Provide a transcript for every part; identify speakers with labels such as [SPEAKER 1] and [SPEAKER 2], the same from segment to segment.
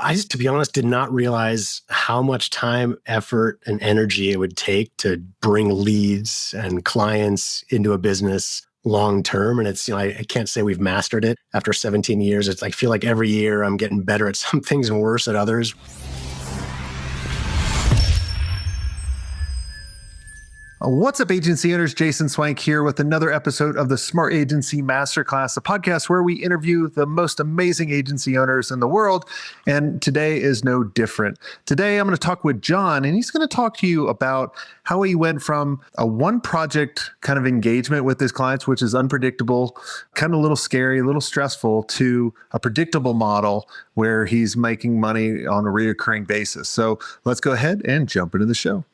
[SPEAKER 1] I just, to be honest, did not realize how much time, effort, and energy it would take to bring leads and clients into a business long term. And it's, I can't say we've mastered it after 17 years. It's I feel like every year I'm getting better at some things and worse at others.
[SPEAKER 2] What's up, agency owners? Jason Swenk here with another episode of the Smart Agency Masterclass, a podcast where we interview the most amazing agency owners in the world. And today is no different. Today, I'm going to talk with Jon, and he's going to talk to you about how he went from a one project kind of engagement with his clients, which is unpredictable, kind of a little scary, a little stressful, to a predictable model where he's making money on a recurring basis. So let's go ahead and jump into the show.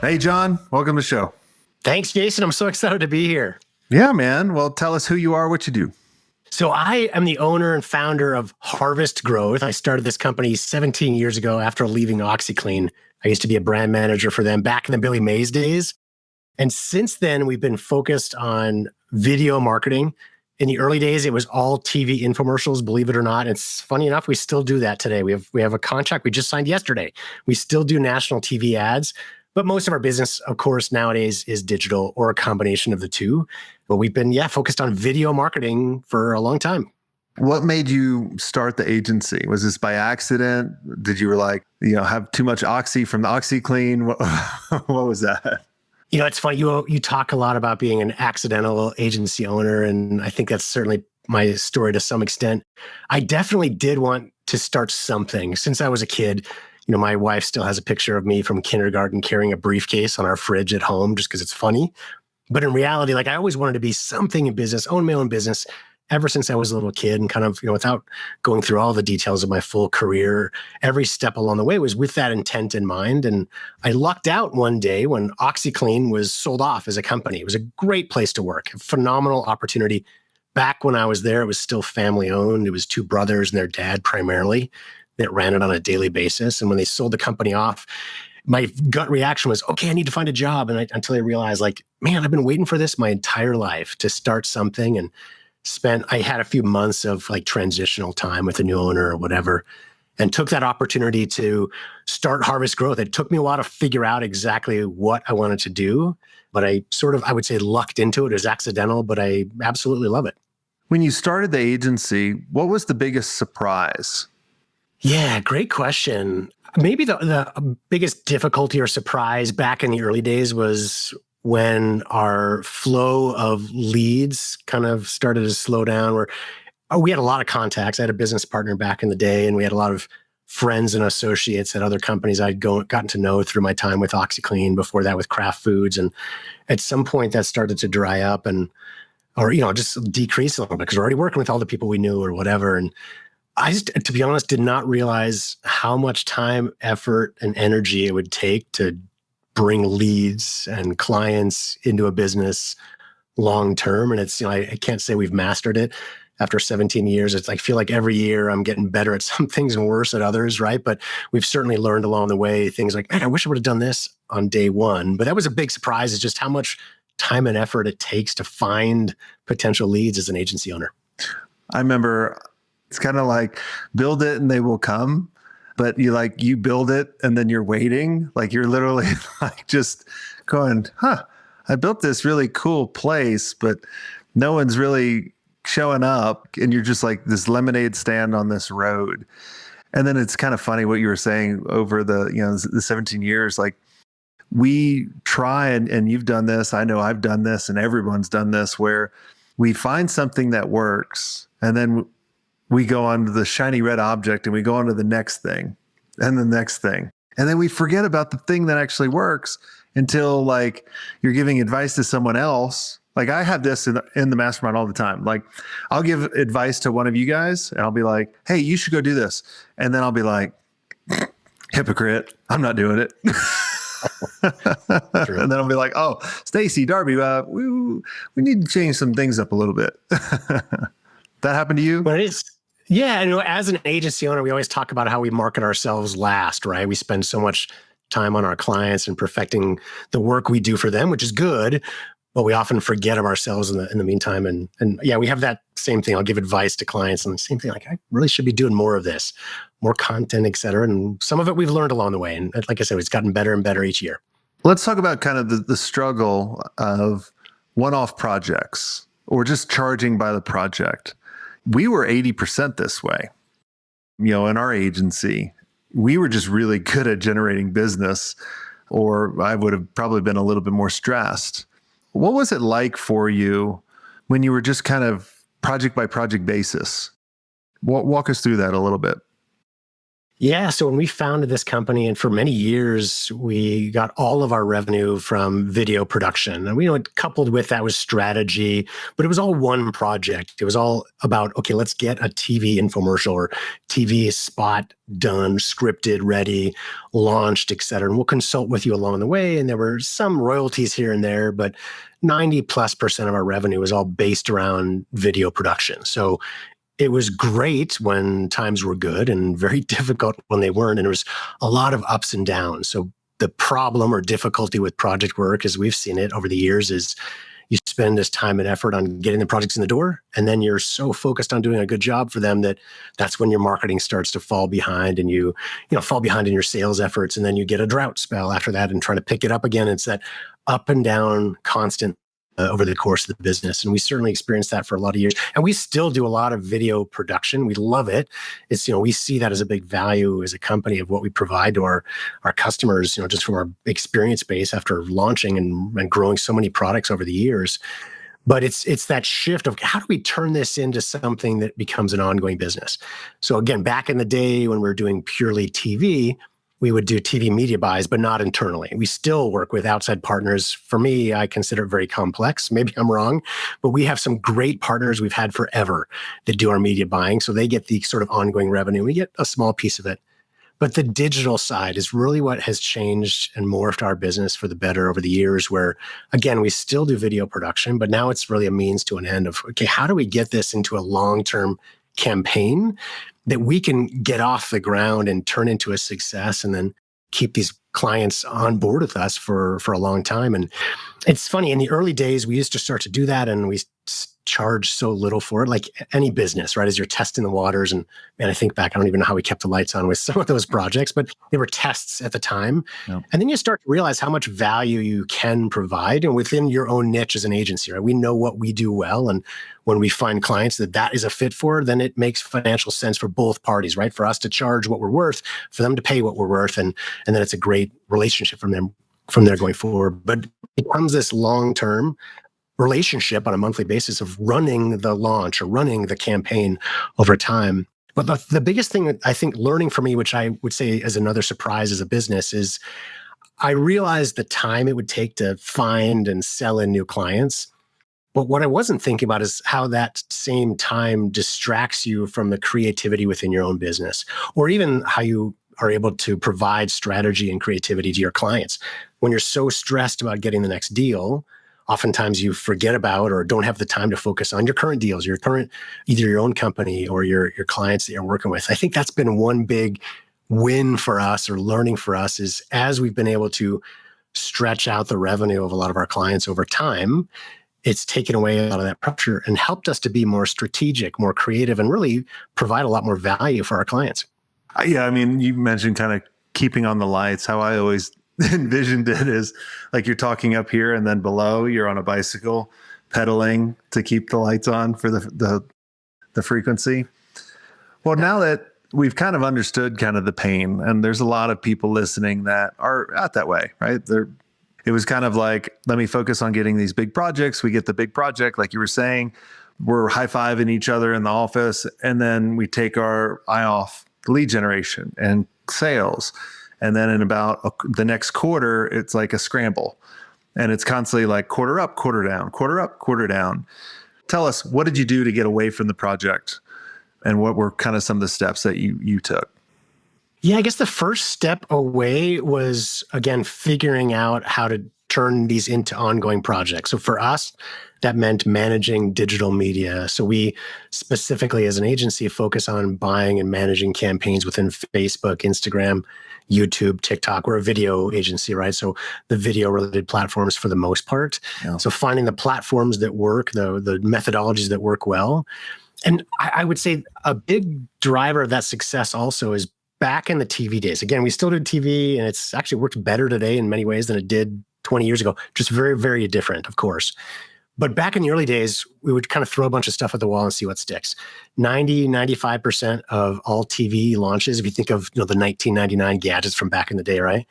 [SPEAKER 2] Hey, Jon, welcome to the show.
[SPEAKER 1] Thanks, Jason. I'm so excited to be here.
[SPEAKER 2] Yeah, man. Well, tell us who you are, what you do.
[SPEAKER 1] So I am the owner and founder of Harvest Growth. I started this company 17 years ago after leaving OxyClean. I used to be a brand manager for them back in the Billy Mays days. And since then, we've been focused on video marketing. In the early days, it was all TV infomercials, believe it or not. It's funny enough, we still do that today. We have a contract we just signed yesterday. We still do national TV ads. But most of our business, of course, nowadays is digital or a combination of the two. But we've been, focused on video marketing for a long time.
[SPEAKER 2] What made you start the agency? Was this by accident? Did you have too much Oxy from the OxyClean? What was that?
[SPEAKER 1] It's funny. You talk a lot about being an accidental agency owner, and I think that's certainly my story to some extent. I definitely did want to start something since I was a kid. My wife still has a picture of me from kindergarten carrying a briefcase on our fridge at home just because it's funny. But in reality, I always wanted to be something in business, own my own business ever since I was a little kid, and kind of, without going through all the details of my full career, every step along the way was with that intent in mind. And I lucked out one day when OxyClean was sold off as a company. It was a great place to work, a phenomenal opportunity. Back when I was there, it was still family owned. It was two brothers and their dad primarily that ran it on a daily basis. And when they sold the company off, my gut reaction was, okay, I need to find a job. And until I realized, man, I've been waiting for this my entire life to start something. And I had a few months of transitional time with a new owner or whatever, and took that opportunity to start Harvest Growth. It took me a while to figure out exactly what I wanted to do, but I would say lucked into it. It was accidental, but I absolutely love it.
[SPEAKER 2] When you started the agency, what was the biggest surprise?
[SPEAKER 1] Yeah, great question. Maybe the biggest difficulty or surprise back in the early days was when our flow of leads kind of started to slow down. Where we had a lot of contacts. I had a business partner back in the day, and we had a lot of friends and associates at other companies I'd gotten to know through my time with OxyClean, before that with Kraft Foods. And at some point that started to dry up or just decrease a little bit because we're already working with all the people we knew or whatever. And I just, to be honest, did not realize how much time, effort, and energy it would take to bring leads and clients into a business long term. And it's, I can't say we've mastered it after 17 years. It's I feel like every year I'm getting better at some things and worse at others, right? But we've certainly learned along the way things like, man, I wish I would have done this on day one. But that was a big surprise, is just how much time and effort it takes to find potential leads as an agency owner.
[SPEAKER 2] I remember it's kind of like build it and they will come, but you build it and then you're waiting. You're literally just going, I built this really cool place, but no one's really showing up. And you're just like this lemonade stand on this road. And then it's kind of funny what you were saying over the 17 years, we try and you've done this. I know I've done this and everyone's done this, where we find something that works and then we go on to the shiny red object and we go on to the next thing and the next thing. And then we forget about the thing that actually works until you're giving advice to someone else. I have this in the mastermind all the time. I'll give advice to one of you guys and I'll be like, hey, you should go do this. And then I'll be like, hypocrite, I'm not doing it. And then I'll be like, oh, Stacy, Darby, we need to change some things up a little bit. That happened to you?
[SPEAKER 1] But Yeah, and as an agency owner, we always talk about how we market ourselves last, right? We spend so much time on our clients and perfecting the work we do for them, which is good, but we often forget of ourselves in the meantime. And yeah, we have that same thing. I'll give advice to clients and the same thing, like I really should be doing more of this, more content, et cetera. And some of it we've learned along the way. And like I said, it's gotten better and better each year.
[SPEAKER 2] Let's talk about kind of the struggle of one-off projects or just charging by the project. We were 80% this way, in our agency. We were just really good at generating business, or I would have probably been a little bit more stressed. What was it like for you when you were just kind of project by project basis? Walk us through that a little bit.
[SPEAKER 1] Yeah. So when we founded this company, and for many years, we got all of our revenue from video production. And we know it coupled with that was strategy, but it was all one project. It was all about, okay, let's get a TV infomercial or TV spot done, scripted, ready, launched, et cetera. And we'll consult with you along the way. And there were some royalties here and there, but 90+% of our revenue was all based around video production. So it was great when times were good and very difficult when they weren't. And there was a lot of ups and downs. So the problem or difficulty with project work, as we've seen it over the years, is you spend this time and effort on getting the projects in the door, and then you're so focused on doing a good job for them that's when your marketing starts to fall behind, and you fall behind in your sales efforts, and then you get a drought spell after that and trying to pick it up again. It's that up and down constant over the course of the business. And we certainly experienced that for a lot of years. And we still do a lot of video production. We love it. It's, we see that as a big value as a company of what we provide to our customers, just from our experience base after launching and growing so many products over the years. But it's that shift of how do we turn this into something that becomes an ongoing business? So again, back in the day when we were doing purely TV, we would do TV media buys, but not internally. We still work with outside partners. For me, I consider it very complex. Maybe I'm wrong, but we have some great partners we've had forever that do our media buying. So they get the sort of ongoing revenue. We get a small piece of it. But the digital side is really what has changed and morphed our business for the better over the years, where, again, we still do video production, but now it's really a means to an end of, okay, how do we get this into a long-term campaign that we can get off the ground and turn into a success and then keep these clients on board with us for a long time. And it's funny, in the early days, we used to start to do that and we charge so little for it, like any business, right? As you're testing the waters. And man, I think back, I don't even know how we kept the lights on with some of those projects, but they were tests at the time. Yep. And then you start to realize how much value you can provide and within your own niche as an agency, right? We know what we do well. And when we find clients that is a fit for, then it makes financial sense for both parties, right? For us to charge what we're worth, for them to pay what we're worth. And then it's a great relationship from there going forward. But it becomes this long-term relationship on a monthly basis of running the launch or running the campaign over time. But the biggest thing that I think learning for me, which I would say is another surprise as a business, is I realized the time it would take to find and sell in new clients. But what I wasn't thinking about is how that same time distracts you from the creativity within your own business, or even how you are able to provide strategy and creativity to your clients. When you're so stressed about getting the next deal, oftentimes you forget about or don't have the time to focus on your current deals, either your own company or your clients that you're working with. I think that's been one big win for us or learning for us, is as we've been able to stretch out the revenue of a lot of our clients over time, it's taken away a lot of that pressure and helped us to be more strategic, more creative, and really provide a lot more value for our clients.
[SPEAKER 2] Yeah, I mean, you mentioned kind of keeping on the lights. How I always envisioned it is like you're talking up here and then below you're on a bicycle pedaling to keep the lights on for the frequency. Well, now that we've kind of understood kind of the pain, and there's a lot of people listening that are out that way, right? It was kind of like, let me focus on getting these big projects. We get the big project, like you were saying, we're high-fiving each other in the office, and then we take our eye off lead generation and sales. And then in about the next quarter, it's like a scramble. And it's constantly like quarter up, quarter down, quarter up, quarter down. Tell us, what did you do to get away from the project? And what were kind of some of the steps that you took? Yeah,
[SPEAKER 1] I guess the first step away was, again, figuring out how to turn these into ongoing projects. So for us, that meant managing digital media. So we specifically as an agency focus on buying and managing campaigns within Facebook, Instagram, YouTube, TikTok. We're a video agency, right? So the video related platforms for the most part. Yeah. So finding the platforms that work, the methodologies that work well. And I would say a big driver of that success also is back in the TV days. Again, we still do TV, and it's actually worked better today in many ways than it did 20 years ago. Just very, very different, of course. But back in the early days, we would kind of throw a bunch of stuff at the wall and see what sticks. 95% of all TV launches, if you think of the 1999 gadgets from back in the day, right?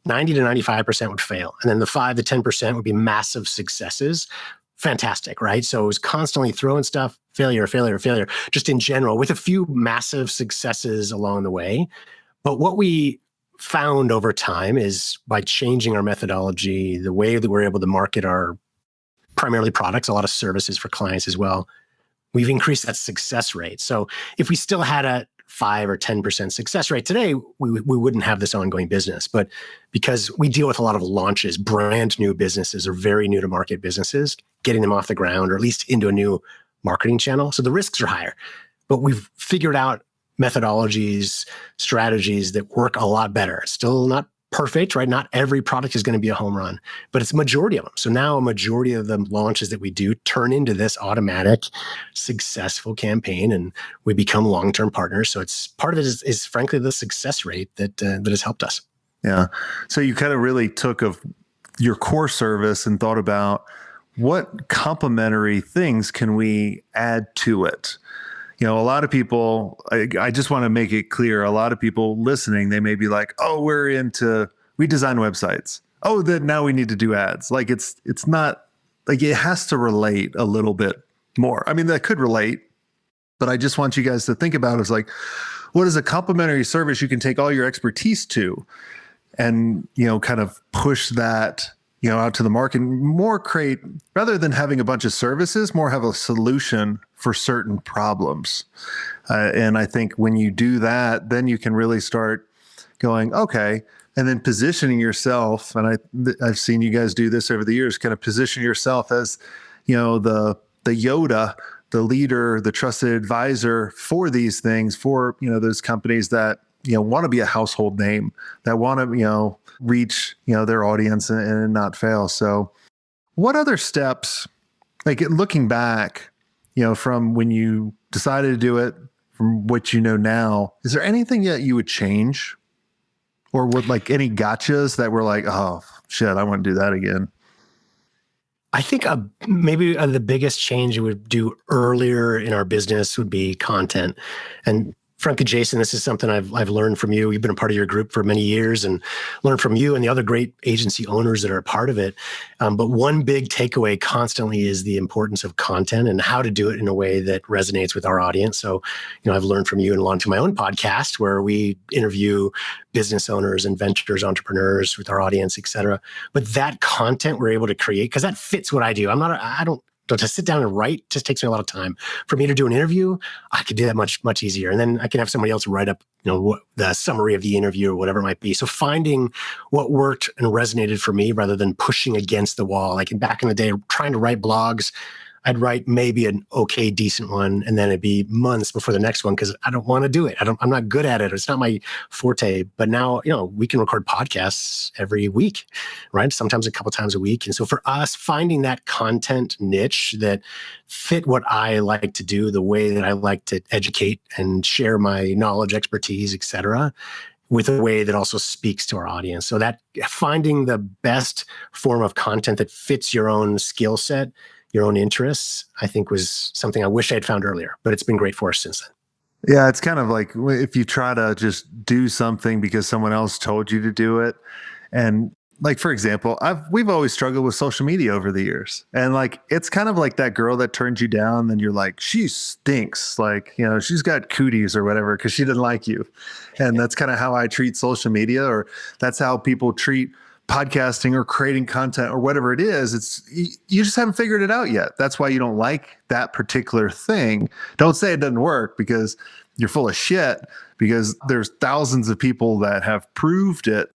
[SPEAKER 1] 90 to 95% would fail. And then the 5 to 10% would be massive successes. Fantastic, right? So it was constantly throwing stuff, failure, just in general, with a few massive successes along the way. But what we found over time is by changing our methodology, the way that we're able to market our primarily products, a lot of services for clients as well, we've increased that success rate. So if we still had a 5 or 10% success rate today, we wouldn't have this ongoing business. But because we deal with a lot of launches, brand new businesses or very new to market businesses, getting them off the ground or at least into a new marketing channel. So the risks are higher. But we've figured out methodologies, strategies that work a lot better. It's still not perfect, right? Not every product is going to be a home run, but it's a majority of them. So now a majority of the launches that we do turn into this automatic, successful campaign, and we become long-term partners. So it's part of it is frankly the success rate that has helped us.
[SPEAKER 2] Yeah. So you kind of really took of your core service and thought about what complementary things can we add to it? A lot of people, I just want to make it clear, a lot of people listening, they may be like, oh, we design websites. Oh, then now we need to do ads. Like it's not like it has to relate a little bit more. I mean, that could relate, but I just want you guys to think about it as like, what is a complementary service you can take all your expertise to and, kind of push that, out to the market, more create, rather than having a bunch of services, more have a solution for certain problems. And I think when you do that, then you can really start going, okay, and then positioning yourself. And I've seen you guys do this over the years, kind of position yourself as, the Yoda, the leader, the trusted advisor for these things, for, those companies that, want to be a household name, that want to, reach, their audience and not fail. So what other steps, like looking back, from when you decided to do it, from what you know now, is there anything that you would change? Or would like any gotchas that were like, oh shit, I want to do that again?
[SPEAKER 1] I think maybe the biggest change we would do earlier in our business would be content. And frankly, Jason, this is something I've learned from you. You've been a part of your group for many years and learned from you and the other great agency owners that are a part of it. But one big takeaway constantly is the importance of content and how to do it in a way that resonates with our audience. So, I've learned from you in launching my own podcast where we interview business owners, inventors, entrepreneurs with our audience, et cetera. But that content we're able to create, because that fits what I do. To sit down and write just takes me a lot of time. For me to do an interview, I could do that much, much easier. And then I can have somebody else write up, the summary of the interview or whatever it might be. So finding what worked and resonated for me rather than pushing against the wall. Like back in the day, trying to write blogs, I'd write maybe an okay, decent one, and then it'd be months before the next one because I don't want to do it. I'm not good at it. It's not my forte. But now, we can record podcasts every week, right? Sometimes a couple times a week. And so for us, finding that content niche that fit what I like to do, the way that I like to educate and share my knowledge, expertise, et cetera, with a way that also speaks to our audience. So that finding the best form of content that fits your own skill set, your own interests, I think was something I wish I'd found earlier, but it's been great for us since then.
[SPEAKER 2] Yeah, it's kind of like if you try to just do something because someone else told you to do it. And like, for example, we've always struggled with social media over the years. And like, it's kind of like that girl that turned you down and you're like, she stinks. Like, she's got cooties or whatever because she didn't like you. And that's kind of how I treat social media, or that's how people treat podcasting or creating content or whatever it is. You just haven't figured it out yet. That's why you don't like that particular thing. Don't say it doesn't work because you're full of shit, because there's thousands of people that have proved it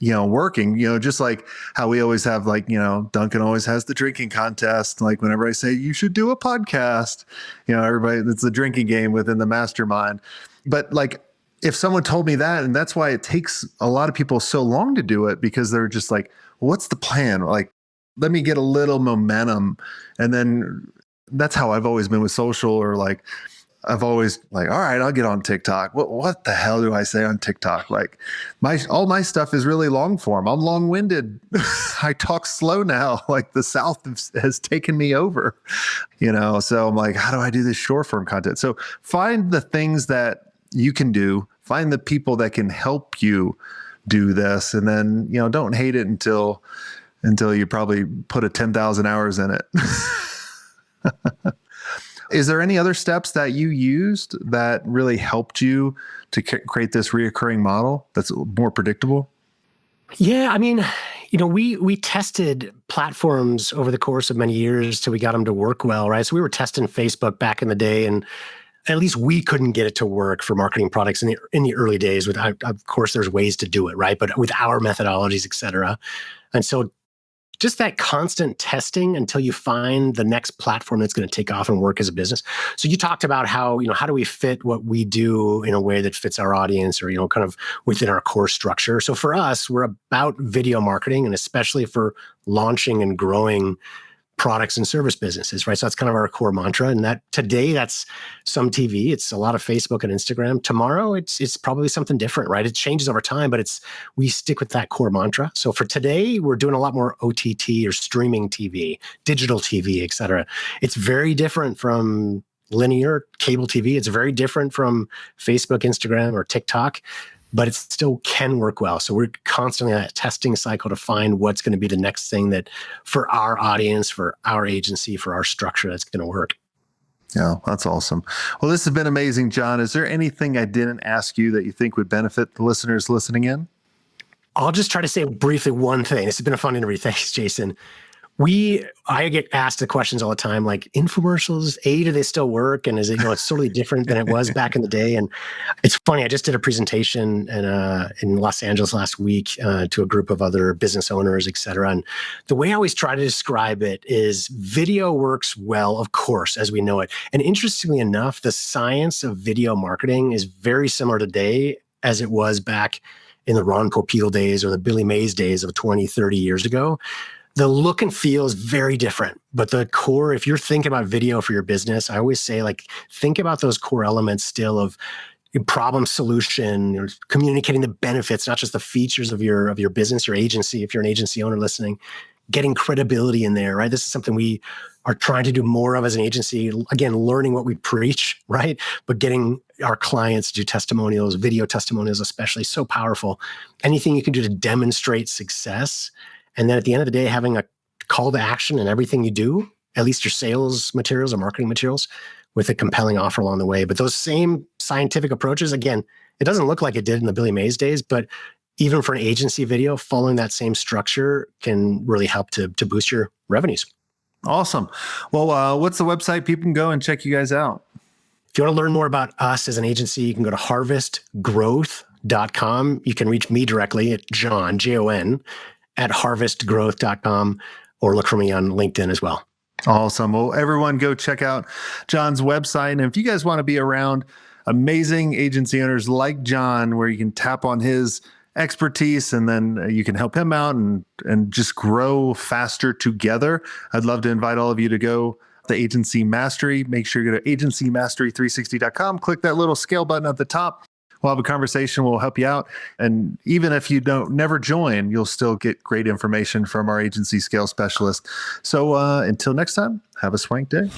[SPEAKER 2] working, just like how we always have, like, Duncan always has the drinking contest. Like whenever I say you should do a podcast, everybody, it's a drinking game within the mastermind. But like, if someone told me that, and that's why it takes a lot of people so long to do it, because they're just like, what's the plan? Like, let me get a little momentum. And then that's how I've always been with social, or like, I've always like, all right, I'll get on TikTok. What the hell do I say on TikTok? Like all my stuff is really long form. I'm long winded. I talk slow now. Like the South has taken me over, so I'm like, how do I do this short form content? So find the things that you can do, find the people that can help you do this. And then, don't hate it until you probably put a 10,000 hours in it. Is there any other steps that you used that really helped you to create this reoccurring model that's more predictable?
[SPEAKER 1] Yeah, I mean, we tested platforms over the course of many years till we got them to work well, right? So we were testing Facebook back in the day, and at least we couldn't get it to work for marketing products in the early days. Of course, there's ways to do it, right? But with our methodologies, et cetera. And so just that constant testing until you find the next platform that's going to take off and work as a business. So you talked about how do we fit what we do in a way that fits our audience, or, kind of within our core structure. So for us, we're about video marketing, and especially for launching and growing products and service businesses, right? So that's kind of our core mantra. And that today, that's some TV. It's a lot of Facebook and Instagram. Tomorrow, it's probably something different, right? It changes over time, but we stick with that core mantra. So for today, we're doing a lot more OTT or streaming TV, digital TV, et cetera. It's very different from linear cable TV. It's very different from Facebook, Instagram, or TikTok, but it still can work well. So we're constantly on that testing cycle to find what's going to be the next thing that for our audience, for our agency, for our structure, that's going to work.
[SPEAKER 2] Yeah, that's awesome. Well, this has been amazing, Jon. Is there anything I didn't ask you that you think would benefit the listeners listening in?
[SPEAKER 1] I'll just try to say briefly one thing. This has been a fun interview. Thanks, Jason. I get asked the questions all the time, like infomercials, do they still work? And is it, it's totally different than it was back in the day. And it's funny, I just did a presentation in Los Angeles last week to a group of other business owners, et cetera. And the way I always try to describe it is video works well, of course, as we know it. And interestingly enough, the science of video marketing is very similar today as it was back in the Ron Popeil days or the Billy Mays days of 20, 30 years ago. The look and feel is very different, but the core, if you're thinking about video for your business, I always say, like, think about those core elements still of problem solution, or communicating the benefits, not just the features of your business, your agency. If you're an agency owner listening, getting credibility in there, right? This is something we are trying to do more of as an agency. Again, learning what we preach, right? But getting our clients to do testimonials, video testimonials especially, so powerful. Anything you can do to demonstrate success. And then at the end of the day, having a call to action in everything you do, at least your sales materials or marketing materials, with a compelling offer along the way. But those same scientific approaches, again, it doesn't look like it did in the Billy Mays days, but even for an agency video, following that same structure can really help to boost your revenues.
[SPEAKER 2] Awesome. Well, what's the website people can go and check you guys out?
[SPEAKER 1] If you want to learn more about us as an agency, you can go to harvestgrowth.com. You can reach me directly at Jon, Jon, at harvestgrowth.com, or look for me on LinkedIn as well.
[SPEAKER 2] Awesome. Well, everyone go check out Jon's website. And if you guys want to be around amazing agency owners like Jon, where you can tap on his expertise and then you can help him out and just grow faster together, I'd love to invite all of you to go to Agency Mastery. Make sure you go to agencymastery360.com, click that little scale button at the top. We'll have a conversation. We'll help you out. And even if you never join, you'll still get great information from our agency scale specialist. So until next time, have a swank day.